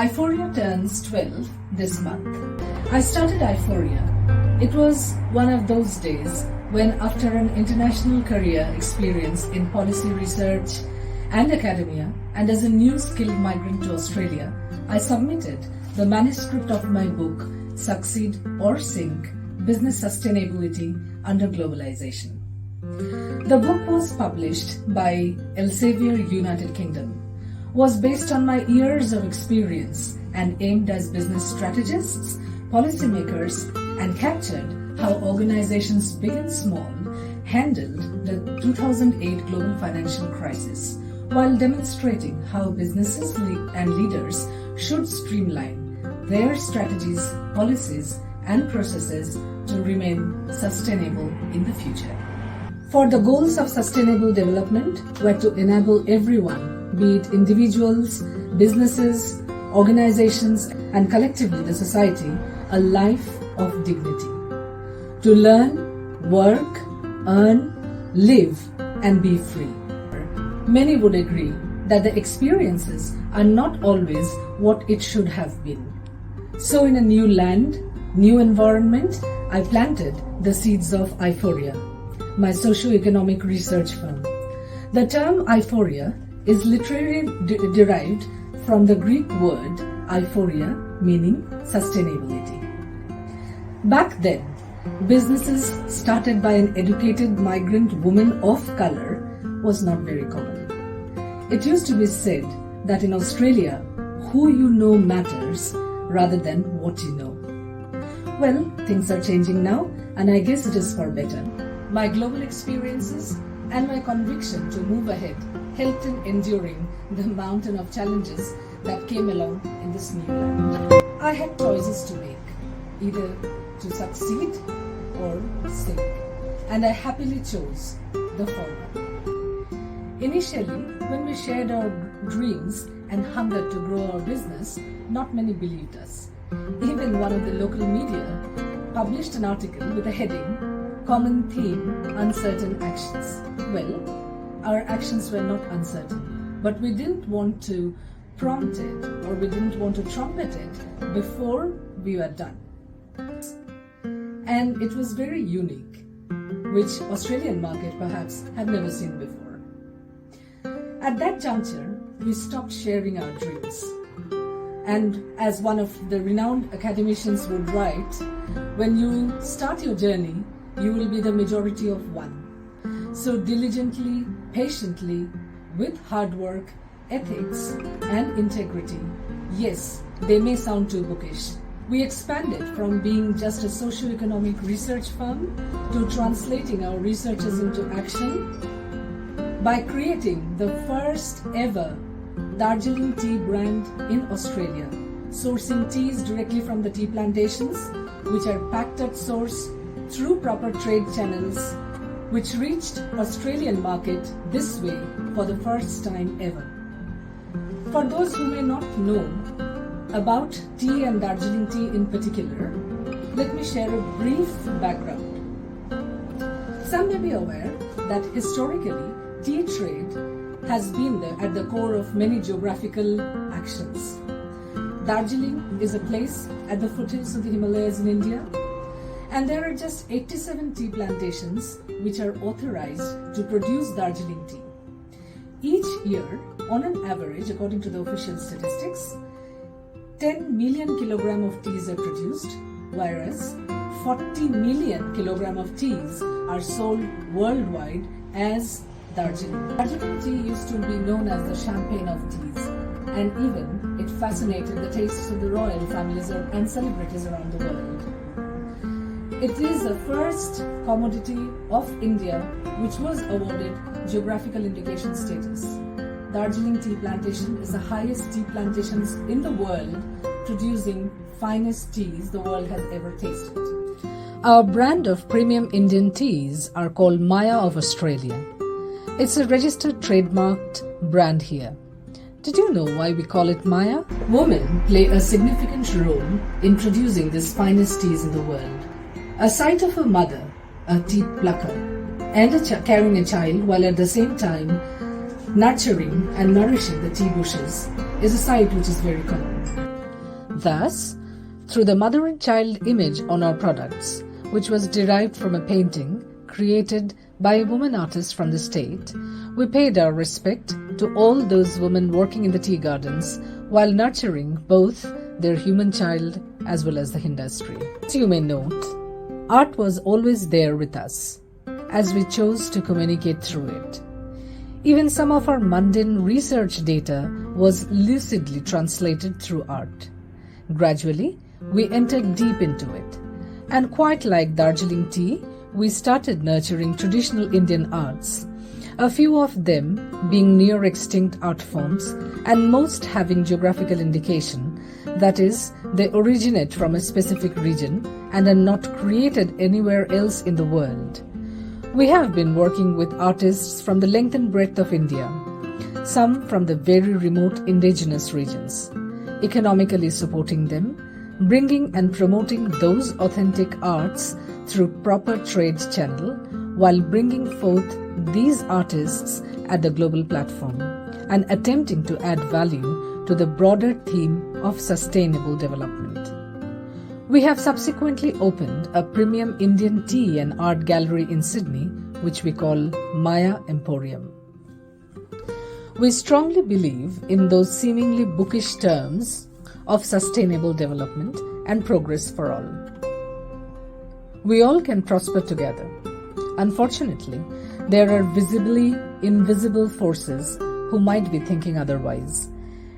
Aei4eiA Turns 12 this month. I started Aei4eiA. It was one of those days when, after an international career experience in policy research and academia, and as a new skilled migrant to Australia, I submitted the manuscript of my book, Succeed or Sink: Business Sustainability Under Globalization. The book was published by Elsevier, United Kingdom, was based on my years of experience and aimed as business strategists, policymakers, and captured how organizations big and small handled the 2008 global financial crisis, while demonstrating how businesses and leaders should streamline their strategies, policies, and processes to remain sustainable in the future. For the goals of sustainable development were to enable everyone, be it individuals, businesses, organizations, and collectively the society, a life of dignity. To learn, work, earn, live, and be free. Many would agree that the experiences are not always what it should have been. So in a new land, new environment, I planted the seeds of Aei4eiA, my socio-economic research firm. The term Aei4eiA is literally derived from the Greek word Aei4eiA, meaning sustainability. Back then, businesses started by an educated migrant woman of color was not very common. It used to be said that in Australia, who you know matters rather than what you know. Well, things are changing now, and I guess it is for better. My global experiences and my conviction to move ahead helped in enduring the mountain of challenges that came along in this new land. I had choices to make, either to succeed or sink, and I happily chose the former. Initially, when we shared our dreams and hunger to grow our business, not many believed us. Even one of the local media published an article with a heading, Common Theme, Uncertain Actions. Well, our actions were not uncertain, but we didn't want to prompt it, or we didn't want to trumpet it before we were done. And it was very unique, which Australian market perhaps had never seen before. At that juncture, we stopped sharing our dreams. And as one of the renowned academicians would write, when you start your journey, you will be the majority of one. So diligently, patiently, with hard work, ethics, and integrity, yes, they may sound too bookish. We expanded from being just a socio-economic research firm to translating our researches into action by creating the first ever Darjeeling tea brand in Australia, sourcing teas directly from the tea plantations, which are packed at source through proper trade channels, which reached Australian market this way for the first time ever. For those who may not know about tea and Darjeeling tea in particular, let me share a brief background. Some may be aware that historically, tea trade has been at the core of many geographical actions. Darjeeling is a place at the foothills of the Himalayas in India, and there are just 87 tea plantations which are authorized to produce Darjeeling tea. Each year, on an average, according to the official statistics, 10 million kilogram of teas are produced, whereas 40 million kilogram of teas are sold worldwide as Darjeeling. Darjeeling tea used to be known as the champagne of teas, and even it fascinated the tastes of the royal families and celebrities around the world. It is the first commodity of India which was awarded geographical indication status. Darjeeling tea plantation is the highest tea plantations in the world, producing finest teas the world has ever tasted. Our brand of premium Indian teas are called Maya of Australia. It's a registered trademarked brand here. Did you know why we call it Maya? Women play a significant role in producing these finest teas in the world. A sight of a mother, a tea plucker, and carrying a child while at the same time nurturing and nourishing the tea bushes is a sight which is very common. Thus, through the mother and child image on our products, which was derived from a painting created by a woman artist from the state, we paid our respect to all those women working in the tea gardens while nurturing both their human child as well as the industry. As you may note, art was always there with us, as we chose to communicate through it. Even some of our mundane research data was lucidly translated through art. Gradually, we entered deep into it, and quite like Darjeeling tea, we started nurturing traditional Indian arts, a few of them being near extinct art forms and most having geographical indication, that is, they originate from a specific region and are not created anywhere else in the world. We have been working with artists from the length and breadth of India, some from the very remote indigenous regions, economically supporting them, bringing and promoting those authentic arts through proper trade channel, while bringing forth these artists at the global platform and attempting to add value to the broader theme of sustainable development. We have subsequently opened a premium Indian tea and art gallery in Sydney, which we call Aei4eiA Emporium. We strongly believe in those seemingly bookish terms of sustainable development and progress for all. We all can prosper together. Unfortunately, there are visibly invisible forces who might be thinking otherwise.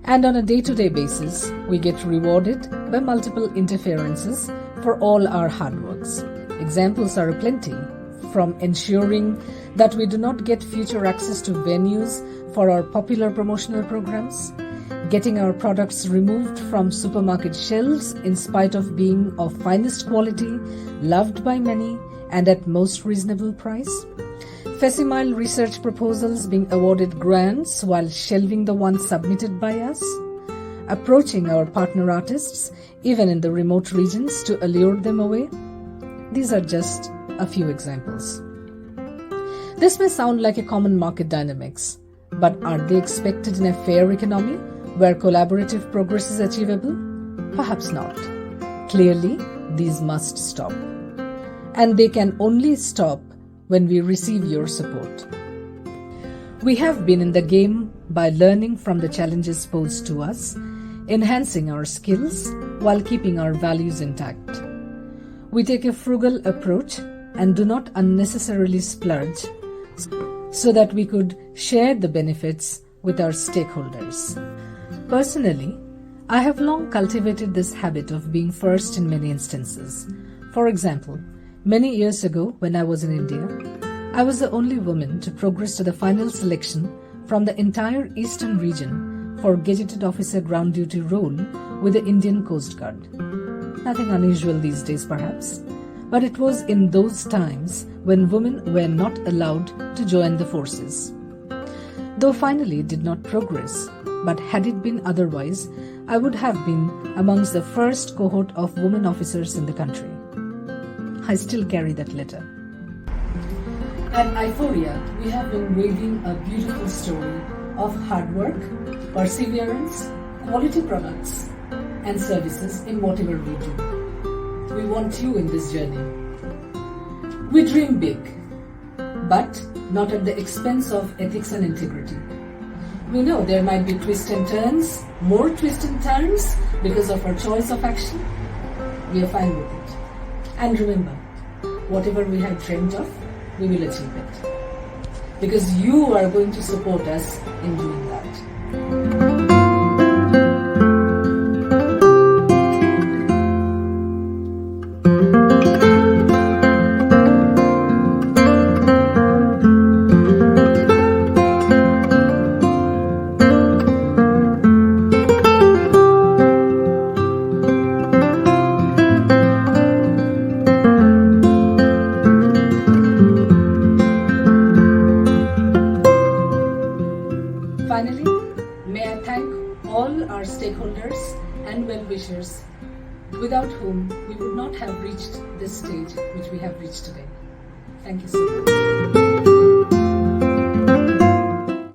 And on a day-to-day basis, we get rewarded by multiple interferences for all our hard works. Examples are aplenty, from ensuring that we do not get future access to venues for our popular promotional programs, getting our products removed from supermarket shelves in spite of being of finest quality, loved by many, and at most reasonable price, facsimile research proposals being awarded grants while shelving the ones submitted by us, approaching our partner artists even in the remote regions to allure them away. These are just a few examples. This may sound like a common market dynamics, but are they expected in a fair economy where collaborative progress is achievable? Perhaps not. Clearly, these must stop. And they can only stop when we receive your support. We have been in the game by learning from the challenges posed to us, enhancing our skills while keeping our values intact. We take a frugal approach and do not unnecessarily splurge so that we could share the benefits with our stakeholders. Personally, I have long cultivated this habit of being first in many instances. For example, many years ago when I was in India, I was the only woman to progress to the final selection from the entire eastern region for gazetted officer ground duty role with the Indian Coast Guard. Nothing unusual these days perhaps, but it was in those times when women were not allowed to join the forces. Though finally it did not progress, but had it been otherwise, I would have been amongst the first cohort of women officers in the country. I still carry that letter. At Aei4eiA, we have been weaving a beautiful story of hard work, perseverance, quality products, and services in whatever we do. We want you in this journey. We dream big, but not at the expense of ethics and integrity. We know there might be twists and turns, more twists and turns because of our choice of action. We are fine with it. And remember, whatever we have dreamt of, we will achieve it. Because you are going to support us in doing that. Finally, may I thank all our stakeholders and well-wishers, without whom we would not have reached this stage which we have reached today. Thank you so much.